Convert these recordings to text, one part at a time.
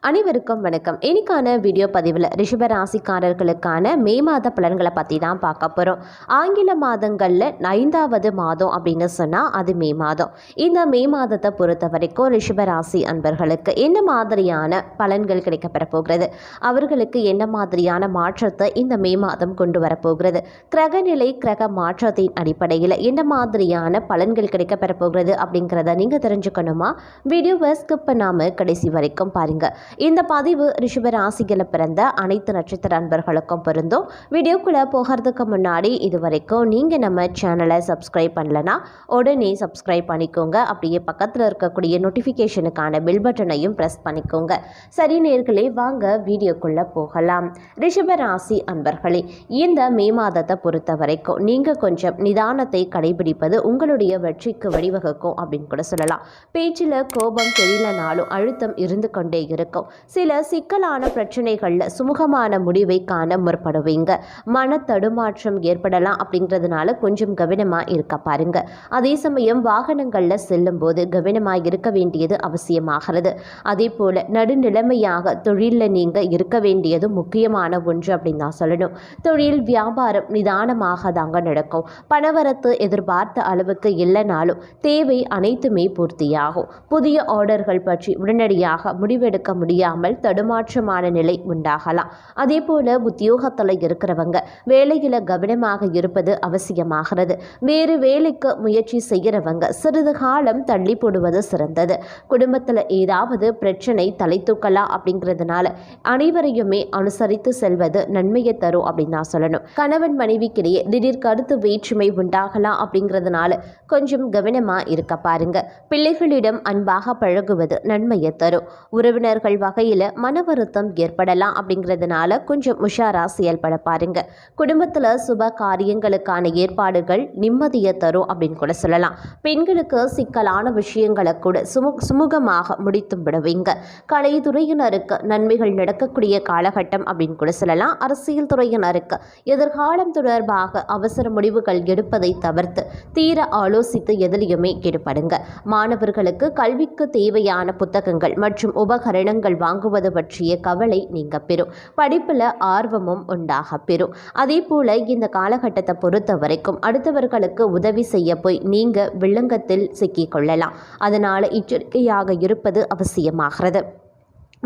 அனைவருக்கும் வணக்கம். இன்னைக்கான வீடியோ பதிவில் ரிஷப ராசிக்காரர்களுக்கான மே மாத பலன்களை பற்றி தான் பார்க்க போகிறோம். ஆங்கில மாதங்களில் 5வது மாதம் அப்படின்னு சொன்னால் அது மே மாதம். இந்த மே மாதத்தை பொறுத்த வரைக்கும் ரிஷப ராசி அன்பர்களுக்கு என்ன மாதிரியான பலன்கள் கிடைக்கப்பெற போகிறது, அவர்களுக்கு என்ன மாதிரியான மாற்றத்தை இந்த மே மாதம் கொண்டு வரப்போகிறது, கிரகநிலை கிரக மாற்றத்தின் அடிப்படையில் என்ன மாதிரியான பலன்கள் கிடைக்கப்பெற போகிறது அப்படிங்கிறத நீங்கள் தெரிஞ்சுக்கணுமா? வீடியோவை ஸ்கிப் பண்ணாமல் கடைசி வரைக்கும் பாருங்கள். இந்த பதிவு ரிஷப ராசிகளை பிறந்த அனைத்து நட்சத்திர அன்பர்களுக்கும் பொருந்தும். வீடியோக்குள்ளே போகிறதுக்கு முன்னாடி இது வரைக்கும் நீங்கள் நம்ம சேனலை சப்ஸ்கிரைப் பண்ணலனா உடனே சப்ஸ்கிரைப் பண்ணிக்கோங்க. அப்படியே பக்கத்தில் இருக்கக்கூடிய நோட்டிஃபிகேஷனுக்கான பெல் பட்டனையும் ப்ரெஸ் பண்ணிக்கோங்க. சரி நேர்களே, வாங்க வீடியோக்குள்ளே போகலாம். ரிஷப ராசி அன்பர்களே, இந்த மே மாதத்தை பொறுத்த வரைக்கும் நீங்கள் கொஞ்சம் நிதானத்தை கடைபிடிப்பது உங்களுடைய வெற்றிக்கு வழிவகுக்கும் அப்படின்னு கூட சொல்லலாம். பேச்சில் கோபம் தெரியலனாலும் அழுத்தம் இருந்து கொண்டே இருக்கும். சில சிக்கலான பிரச்சனைகளில் சுமூகமான முடிவை காண முற்படுவீங்க. மன தடுமாற்றம் ஏற்படலாம். அப்படிங்கிறதுனால கொஞ்சம் கவனமாக இருக்க பாருங்க. அதே சமயம் வாகனங்களில் செல்லும் போது கவனமாக இருக்க வேண்டியது அவசியமாகிறது. அதே போல நடுநிலைமையாக தொழிலில் நீங்கள் இருக்க வேண்டியது முக்கியமான ஒன்று அப்படின்னு தான் சொல்லணும். தொழில் வியாபாரம் நிதானமாக தாங்க நடக்கும். பணவரத்து எதிர்பார்த்த அளவுக்கு இல்லைனாலும் தேவை அனைத்துமே பூர்த்தியாகும். புதிய ஆர்டர்கள் பற்றி உடனடியாக முடிவெடுக்க முடியாமல் தடுமாற்றமான நிலை உண்டாகலாம். அதே போல உத்தியோகத்தில் இருக்கிறவங்க வேலையில் கவனமாக இருப்பது அவசியமாகிறது. வேறு வேலைக்கு முயற்சி செய்கிறவங்க சிறிது காலம் தள்ளி போடுவது சிறந்தது. குடும்பத்தில் ஏதாவது பிரச்சனை தலை தூக்கலாம். அப்படிங்கிறதுனால அனைவரையுமே அனுசரித்து செல்வது நன்மையை தரும் அப்படின்னு தான் சொல்லணும். கணவன் மனைவிக்கிடையே திடீர் கருத்து வேற்றுமை உண்டாகலாம். அப்படிங்கிறதுனால கொஞ்சம் கவனமா இருக்க பாருங்க. பிள்ளைகளிடம் அன்பாக பழகுவது நன்மையை தரும். உறவினர்கள் வகையில் மன வருத்தம் ஏற்படலாம். அப்படிங்கிறதுனால கொஞ்சம் உஷாரா செயல்பட பாருங்க. குடும்பத்தில் சுப காரியங்களுக்கான ஏற்பாடுகள் நிம்மதியை தரும் அப்படின்னு கூட சொல்லலாம். பெண்களுக்கு சிக்கலான விஷயங்களை கூட சுமூகமாக முடித்து விடுவீங்க. கலைத்துறையினருக்கு நன்மைகள் நடக்கக்கூடிய காலகட்டம் அப்படின்னு கூட சொல்லலாம். அரசியல் துறையினருக்கு எதிர்காலம் தொடர்பாக அவசர முடிவுகள் எடுப்பதை தவிர்த்து தீர ஆலோசித்து எதிலையுமே ஈடுபடுங்க. மாணவர்களுக்கு கல்விக்கு தேவையான புத்தகங்கள் மற்றும் உபகரணங்கள் வாங்குவது பற்றிய கவலை நீங்க பெறும். படிப்புல ஆர்வமும் உண்டாக பெறும். அதே போல இந்த காலகட்டத்தை பொறுத்த வரைக்கும் அடுத்தவர்களுக்கு உதவி செய்ய போய் நீங்க வில்லங்கத்தில் சிக்கிக் கொள்ளலாம். அதனால எச்சரிக்கையாக இருப்பது அவசியமாகிறது.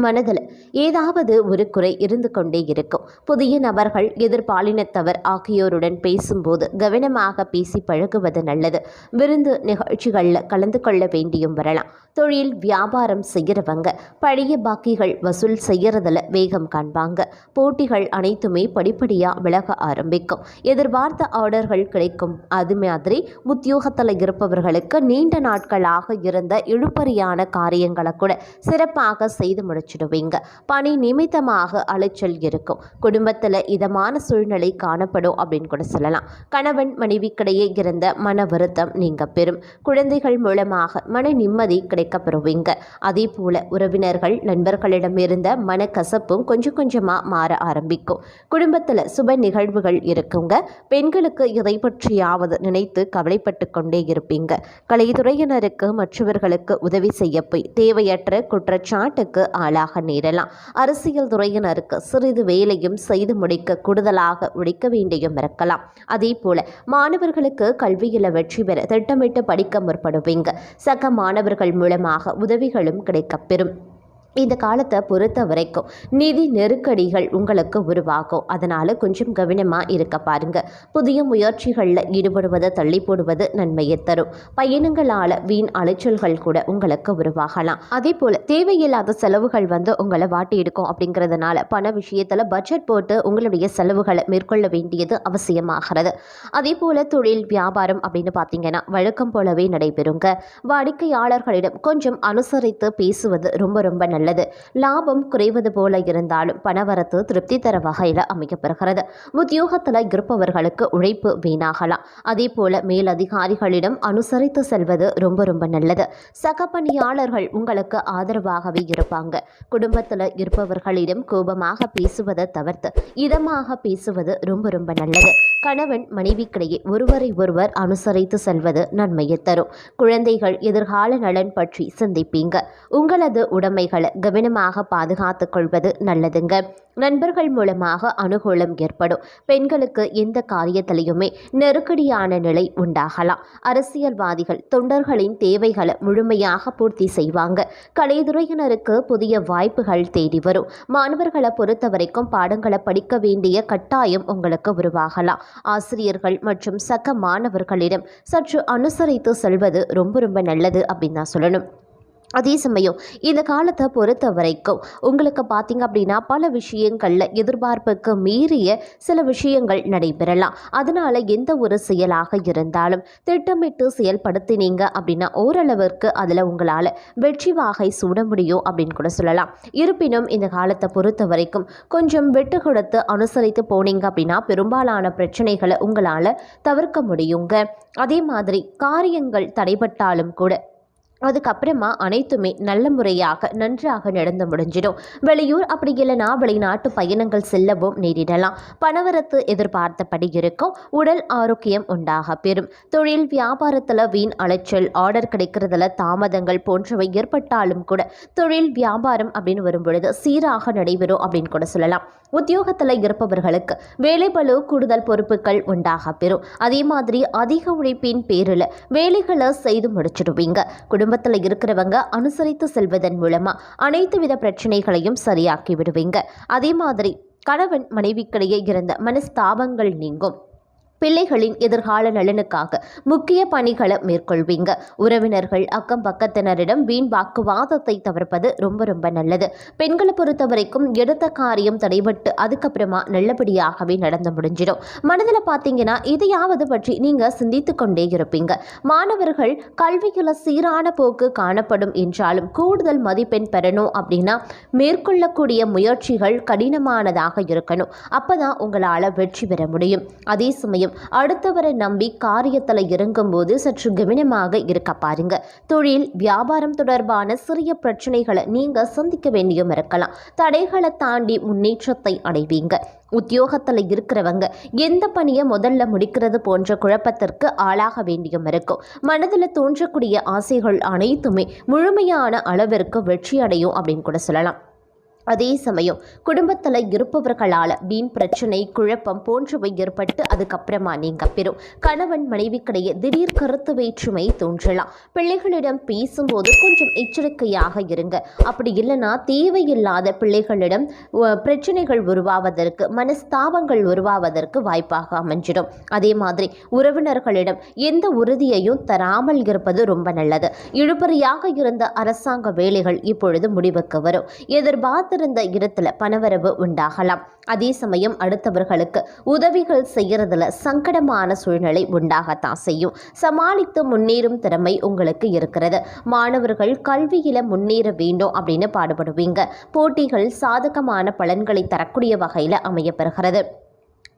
மனதில் ஏதாவது ஒரு குறை இருந்து கொண்டே இருக்கும். புதிய நபர்கள் எதிர்பாலினத்தவர் ஆகியோருடன் பேசும்போது கவனமாக பேசி பழகுவது நல்லது. விருந்து நிகழ்ச்சிகளில் கலந்து கொள்ள வேண்டியும் வரலாம். தொழில் வியாபாரம் செய்கிறவங்க பழைய பாக்கிகள் வசூல் செய்கிறதுல வேகம் காண்பாங்க. போட்டிகள் அனைத்துமே படிப்படியாக விலக ஆரம்பிக்கும். எதிர்பார்த்த ஆர்டர்கள் கிடைக்கும். அது மாதிரி உத்தியோகத்தில் இருப்பவர்களுக்கு நீண்ட நாட்களாக இருந்த இழுபறியான காரியங்களை கூட சிறப்பாக செய்து முடிச்சிடுவீங்க. பணி நிமித்தமாக அலைச்சல் இருக்கும். குடும்பத்தில் இதமான சூழ்நிலை காணப்படும் அப்படின்னு கூட சொல்லலாம். கணவன் மனைவிக்கிடையே இருந்த மன வருத்தம் நீங்க பெறும். குழந்தைகள் மூலமாக மன நிம்மதி கிடைக்கப்பெறுவீங்க. அதே போல உறவினர்கள் நண்பர்களிடம் இருந்த மனக்கசப்பும் கொஞ்சம் கொஞ்சமாக மாற ஆரம்பிக்கும். குடும்பத்தில் சுப நிகழ்வுகள் இருக்குங்க. பெண்களுக்கு இதை பற்றியாவது நினைத்து கவலைப்பட்டு கொண்டே இருப்பீங்க. கலைத்துறையினருக்கு மற்றவர்களுக்கு உதவி செய்ய போய் தேவையற்ற குற்றச்சாட்டுக்கு ஆளாக நேரலாம். அரசியல் துறையினருக்கு சிறிது வேலையும் செய்து முடிக்க கூடுதலாக உழைக்க வேண்டியும் இருக்கலாம். அதே போல மாணவர்களுக்கு கல்வியில் வெற்றி பெற திட்டமிட்டு படிக்க முற்படுவீங்க. சக மாணவர்கள் மூலமாக உதவிகளும் கிடைக்கப்பெறும். இந்த காலத்தை பொறுத்த வரைக்கும் நிதி நெருக்கடிகள் உங்களுக்கு உருவாகும். அதனால் கொஞ்சம் கவனமாக இருக்க பாருங்க. புதிய முயற்சிகளில் ஈடுபடுவதை தள்ளி போடுவது நன்மையை தரும். பயணங்களால் வீண் அலைச்சல்கள் கூட உங்களுக்கு உருவாகலாம். அதே போல் தேவையில்லாத செலவுகள் உங்களை வாட்டி எடுக்கும். அப்படிங்கிறதுனால பண விஷயத்தில் பட்ஜெட் போட்டு உங்களுடைய செலவுகளை மேற்கொள்ள வேண்டியது அவசியமாகிறது. அதே போல் தொழில் வியாபாரம் அப்படின்னு பார்த்தீங்கன்னா வழக்கம் போலவே நடைபெறுங்க. வாடிக்கையாளர்களிடம் கொஞ்சம் அனுசரித்து பேசுவது ரொம்ப நல்லது. லாபம் குறைவது போல இருந்தாலும் பணவரத்து திருப்தி தர வகையில் அமைக்கப்பெறுகிறது. உத்தியோகத்தில் இருப்பவர்களுக்கு உழைப்பு வீணாகலாம். அதே போல மேலதிகாரிகளிடம் அனுசரித்து செல்வது ரொம்ப நல்லது. சக பணியாளர்கள் உங்களுக்கு ஆதரவாகவே இருப்பாங்க. குடும்பத்தில் இருப்பவர்களிடம் கோபமாக பேசுவதை தவிர்த்து இதமாக பேசுவது ரொம்ப நல்லது. கணவன் மனைவிக்கிடையே ஒருவரை ஒருவர் அனுசரித்து செல்வது நன்மையை தரும். குழந்தைகள் எதிர்கால நலன் பற்றி சிந்திப்பீங்க. உங்களது உடைமைகளை கவனமாக பாதுகாத்துக் கொள்வது நல்லதுங்க. நண்பர்கள் மூலமாக அனுகூலம் ஏற்படும். பெண்களுக்கு எந்த காரியத்திலையுமே நெருக்கடியான நிலை உண்டாகலாம். அரசியல்வாதிகள் தொண்டர்களின் தேவைகளை முழுமையாக பூர்த்தி செய்வாங்க. கலைத்துறையினருக்கு புதிய வாய்ப்புகள் தேடி வரும். மாணவர்களை பொறுத்த வரைக்கும் பாடங்களை படிக்க வேண்டிய கட்டாயம் உங்களுக்கு உருவாகலாம். ஆசிரியர்கள் மற்றும் சக மாணவர்களிடம் சற்று அனுசரித்து செல்வது ரொம்ப நல்லது அப்படின்னு தான் சொல்லணும். அதே சமயம் இந்த காலத்தை பொறுத்த வரைக்கும் உங்களுக்கு பார்த்தீங்க அப்படின்னா பல விஷயங்களில் எதிர்பார்ப்புக்கு மீறிய சில விஷயங்கள் நடைபெறலாம். அதனால் எந்த ஒரு செயலாக இருந்தாலும் திட்டமிட்டு செயல்படுத்தினீங்க அப்படின்னா ஓரளவிற்கு அதில் உங்களால் வெற்றி வாகை சூட முடியும் அப்படின்னு கூட சொல்லலாம். இருப்பினும் இந்த காலத்தை பொறுத்த வரைக்கும் கொஞ்சம் விட்டு கொடுத்து அனுசரித்து போனீங்க அப்படின்னா பெரும்பாலான பிரச்சனைகளை உங்களால் தவிர்க்க முடியுங்க. அதே மாதிரி காரியங்கள் தடைபட்டாலும் கூட அதுக்கப்புறமா அனைத்துமே நல்ல முறையாக நன்றாக நடந்து முடிஞ்சிடும். வெளியூர் அப்படி இல்லைனா வெளிநாட்டு பயணங்கள் செல்லவும் நேரிடலாம். பணவரத்து எதிர்பார்த்தபடி இருக்கும். உடல் ஆரோக்கியம் உண்டாக பெறும். தொழில் வியாபாரத்தில் வீண் அலைச்சல், ஆர்டர் கிடைக்கிறதுல தாமதங்கள் போன்றவை ஏற்பட்டாலும் கூட தொழில் வியாபாரம் அப்படின்னு வரும்பொழுது சீராக நடைபெறும் அப்படின்னு கூட சொல்லலாம். உத்தியோகத்தில் இருப்பவர்களுக்கு வேலைப்பளு கூடுதல் பொறுப்புகள் உண்டாக பெறும். அதே மாதிரி அதிக உழைப்பின் பேரில் வேலைகளை செய்து முடிச்சிடுவீங்க. குடும்பத்தில் இருக்கிறவங்க அனுசரித்து செல்வதன் மூலமா அனைத்து வித பிரச்சனைகளையும் சரியாக்கி விடுவீங்க. அதே மாதிரி கணவன் மனைவிக்கிடையே இருந்த மனஸ்தாபங்கள் நீங்கும். பிள்ளைகளின் எதிர்கால நலனுக்காக முக்கிய பணிகளை மேற்கொள்வீங்க. உறவினர்கள் அக்கம் பக்கத்தினரிடம் வீண் வாக்குவாதத்தை தவிர்ப்பது ரொம்ப நல்லது. பெண்களை பொறுத்த வரைக்கும் எடுத்த காரியம் தடைபட்டு அதுக்கப்புறமா நல்லபடியாகவே நடந்து முடிஞ்சிடும். மனதில் பார்த்தீங்கன்னா இதையாவது பற்றி நீங்கள் சிந்தித்து கொண்டே இருப்பீங்க. மாணவர்கள் கல்வியில் சீரான போக்கு காணப்படும் என்றாலும் கூடுதல் மதிப்பெண் பெறணும் அப்படின்னா மேற்கொள்ளக்கூடிய முயற்சிகள் கடினமானதாக இருக்கணும். அப்பதான் உங்களால் வெற்றி பெற முடியும். அதே சமயம் அடுத்தவரை நம்பி காரியத்தில் இறங்கும் போது சற்று கவனமாக இருக்க பாருங்க. தொழில் வியாபாரம் தொடர்பான சிறிய பிரச்சனைகளை நீங்க சந்திக்க வேண்டியும் இருக்கலாம். தடைகளை தாண்டி முன்னேற்றத்தை அடைவீங்க. உத்தியோகத்தில் இருக்கிறவங்க எந்த பணியை முதல்ல முடிக்கிறது போன்ற குழப்பத்திற்கு ஆளாக வேண்டியும் இருக்கும். மனதில் தோன்றக்கூடிய ஆசைகள் அனைத்துமே முழுமையான அளவிற்கு வெற்றி அடையும் அப்படின்னு கூட சொல்லலாம். அதே சமயம் குடும்பத்தில் இருப்பவர்களால் வீண் பிரச்சனை, குழப்பம் போன்றவை ஏற்பட்டு அதுக்கப்புறமா நீங்க பெறும். கணவன் மனைவிக்கிடையே திடீர் கருத்து வேற்றுமை தோன்றலாம். பிள்ளைகளிடம் பேசும்போது கொஞ்சம் எச்சரிக்கையாக இருங்க. அப்படி இல்லைன்னா தேவையில்லாத பிள்ளைகளிடம் பிரச்சனைகள் உருவாவதற்கு, மனஸ்தாபங்கள் உருவாவதற்கு வாய்ப்பாக அமைஞ்சிடும். அதே மாதிரி உறவினர்களிடம் எந்த உறுதியையும் தராமல் இருப்பது ரொம்ப நல்லது. இழுபறியாக இருந்த அரசாங்க வேலைகள் இப்பொழுது முடிவுக்கு வரும். எதிர்பார்த்த இருந்த இடத்துல பணவரவு உண்டாகலாம். அதே சமயம் அடுத்தவர்களுக்கு உதவிகள் செய்யறதுல சங்கடமான சூழ்நிலை உண்டாகத்தான் செய்யும். சமாளித்து முன்னேறும் திறமை உங்களுக்கு இருக்கிறது. மாணவர்கள் கல்வியில முன்னேற வேண்டும் அப்படின்னு பாடுபடுவீங்க. போட்டிகள் சாதகமான பலன்களை தரக்கூடிய வகையில் அமையப்பெறுகிறது.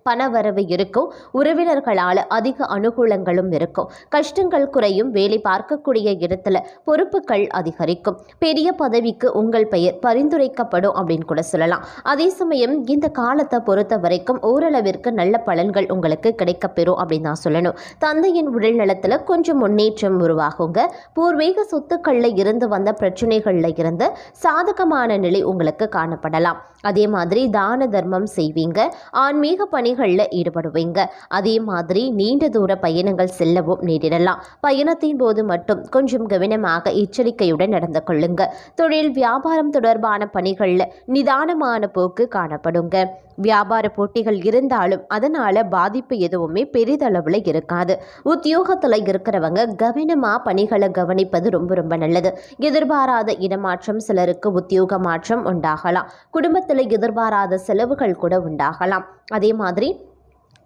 பணவரவு இருக்கும். உறவினர்களால் அதிக அனுகூலங்களும் இருக்கும். கஷ்டங்கள் குறையும். வேலை பார்க்கக்கூடிய இடத்துல பொறுப்புகள் அதிகரிக்கும். பெரிய பதவிக்கு உங்கள் பெயர் பரிந்துரைக்கப்படும் அப்படின்னு கூட சொல்லலாம். அதே சமயம் இந்த காலத்தை பொறுத்த வரைக்கும் ஓரளவிற்கு நல்ல பலன்கள் உங்களுக்கு கிடைக்கப்பெறும் அப்படின்னு தான் சொல்லணும். தந்தையின் உடல் நலத்தில் கொஞ்சம் முன்னேற்றம் உருவாகுங்க. பூர்வீக சொத்துக்களில் இருந்து வந்த பிரச்சனைகளில் இருந்து சாதகமான நிலை உங்களுக்கு காணப்படலாம். அதே மாதிரி தான தர்மம் செய்வீங்க. ஆன்மீக பணிகளில் ஈடுபடுவீங்க. அதே மாதிரி நீண்ட தூர பயணங்கள் செல்லவும் நேரிடலாம். பயணத்தின் போது மட்டும் கொஞ்சம் கவனமாக எச்சரிக்கையுடன் நடந்து கொள்ளுங்க. தொழில் வியாபாரம் தொடர்பான பணிகளில் நிதானமான போக்கு காணப்படுங்க. வியாபார போட்டிகள் இருந்தாலும் அதனால் பாதிப்பு எதுவுமே பெரிதளவில் இருக்காது. உத்தியோகத்தில் இருக்கிறவங்க கவனமாக பணிகளை கவனிப்பது ரொம்ப நல்லது. எதிர்பாராத இடமாற்றம், சிலருக்கு உத்தியோக மாற்றம் உண்டாகலாம். குடும்பத்தில் எதிர்பாராத செலவுகள் கூட உண்டாகலாம். அதே மாதிரி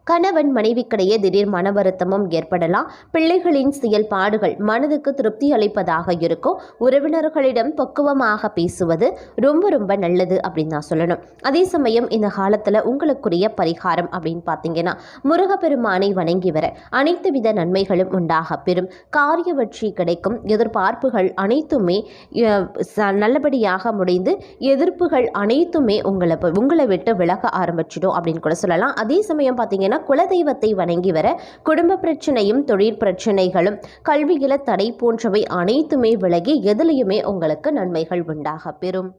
கணவன் மனைவிக்கிடையே திடீர் மன வருத்தமும் ஏற்படலாம். பிள்ளைகளின் செயல்பாடுகள் மனதுக்கு திருப்தி அளிப்பதாக இருக்கும். உறவினர்களிடம் பக்குவமாக பேசுவது ரொம்ப நல்லது அப்படின்னு தான் சொல்லணும். அதே சமயம் இந்த காலத்தில் உங்களுக்குரிய பரிகாரம் அப்படின்னு பார்த்தீங்கன்னா முருகப்பெருமானை வணங்கி வர அனைத்து வித நன்மைகளும் உண்டாக பெறும். காரிய வெற்றி கிடைக்கும். எதிர்பார்ப்புகள் அனைத்துமே நல்லபடியாக முடிந்து எதிர்ப்புகள் அனைத்துமே உங்களை விட்டு விலக ஆரம்பிச்சிடும் அப்படின்னு கூட சொல்லலாம். அதே சமயம் பார்த்தீங்கன்னா பார்த்தீங்கன்னா குலதெய்வத்தை வணங்கி வர குடும்ப பிரச்சனையும் தொழில் பிரச்சனைகளும் கல்வியில தடை போன்றவை அனைத்துமே விலகி எதிலையுமே உங்களுக்கு நன்மைகள் உண்டாக பெறும்.